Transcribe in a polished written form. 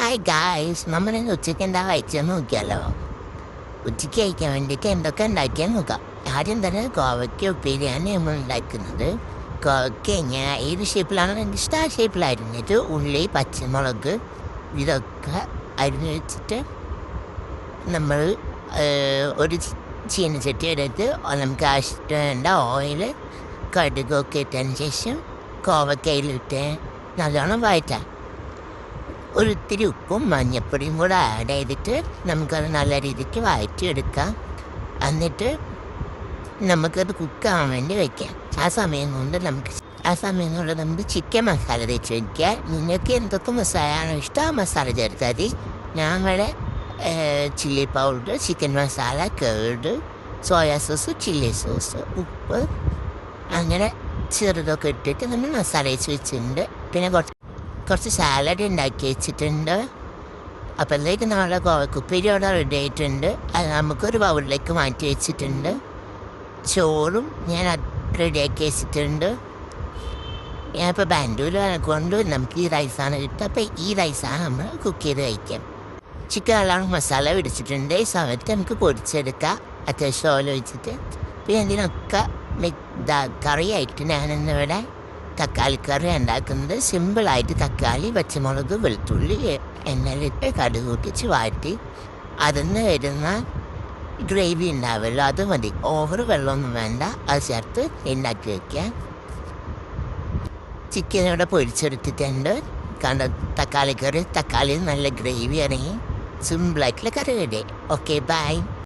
Hi guys, നമ്മളിന്ന് ഉച്ചയ്ക്ക് എന്താ കഴിച്ചെന്ന് നോക്കിയാലോ. ഉച്ചയ്ക്ക് കഴിക്കാൻ വേണ്ടിയിട്ട് എന്തൊക്കെ ഉണ്ടാക്കിയെന്ന് നോക്കാം. ആദ്യം തന്നെ കോവയ്ക്ക ഉപ്പേരിയാണ് നമ്മൾ ഉണ്ടാക്കുന്നത്. കോവയ്ക്ക ഞാൻ ഏത് ഷേപ്പിലാണോ എനിക്ക് ഇഷ്ടം ആ ഷേപ്പിലരിഞ്ഞിട്ട് ഉള്ളി, പച്ചമുളക് ഇതൊക്കെ അരിഞ്ഞ് വെച്ചിട്ട് നമ്മൾ ഒരു ചീനച്ചട്ടി എടുത്ത് നമുക്ക് ആവശ്യമുണ്ട ഓയിൽ കടുകൊക്കെ ഇട്ടതിന് ശേഷം കോവക്കയിലിട്ട് നല്ലോണം വഴറ്റാം. ഒരിത്തിരി ഉപ്പും മഞ്ഞപ്പൊടിയും കൂടെ ആഡ് ചെയ്തിട്ട് നമുക്കത് നല്ല രീതിക്ക് വഴറ്റിയെടുക്കാം. എന്നിട്ട് നമുക്കത് കുക്കാവാൻ വേണ്ടി വയ്ക്കാം. ആ സമയം കൊണ്ട് നമുക്ക് ചിക്കൻ മസാല തേച്ച് വയ്ക്കാം. നിങ്ങൾക്ക് എന്തൊക്കെ മസാലയാണോ ഇഷ്ടം ആ മസാല ചേർത്താൽ മതി. ഞങ്ങളുടെ chilli powder, chicken masala, curd, soya sauce, chilli sauce, ഉപ്പ് അങ്ങനെ ചെറുതൊക്കെ ഇട്ടിട്ട് നമ്മൾ മസാല തേച്ച് വെച്ചിട്ടുണ്ട്. പിന്നെ കുറച്ച് സാലഡ് ഉണ്ടാക്കി വെച്ചിട്ടുണ്ട്. അപ്പോഴത്തേക്ക് നമ്മുടെ കോവക്കുപ്പേരി അവിടെ റെഡി ആയിട്ടുണ്ട്. അത് നമുക്കൊരു ബൗളിലേക്ക് മാറ്റി വെച്ചിട്ടുണ്ട്. ചോറും ഞാൻ റെഡിയാക്കി വെച്ചിട്ടുണ്ട്. ഞാനിപ്പോൾ ബാംഗ്ലൂർ കൊണ്ട് നമുക്ക് ഈ റൈസാണ് കിട്ടുക. അപ്പോൾ ഈ റൈസാണ് നമ്മൾ കുക്ക് ചെയ്ത് കഴിക്കാം. ചിക്കൻ നല്ലോണം മസാല പിടിച്ചിട്ടുണ്ട്. ഈ സമയത്ത് നമുക്ക് പൊടിച്ചെടുക്കാം അത്യാവശ്യം ഓയിൽ വെച്ചിട്ട്. പിന്നെ ഇതിനൊക്കെ കറിയായിട്ട് ഞാനിന്നിവിടെ തക്കാളിക്കറി ഉണ്ടാക്കുന്നത്. സിമ്പിളായിട്ട് തക്കാളി, പച്ചമുളക്, വെളുത്തുള്ളി എണ്ണയിലിട്ട് കടുക് പൊട്ടിച്ച് വാട്ടി അതിന്ന് വരുന്ന ഗ്രേവി ഉണ്ടാവുമല്ലോ അത് മതി. ഓവർ വെള്ളമൊന്നും വേണ്ട. അത് ചേർത്ത് ഉണ്ടാക്കി വയ്ക്കുക. ചിക്കൻ ഇവിടെ പൊരിച്ചെടുത്തിട്ടുണ്ട്. തക്കാളിക്കറി, തക്കാളി നല്ല ഗ്രേവി ഇറങ്ങി സിമ്പിളായിട്ടുള്ള കറി റെഡി. Okay, by.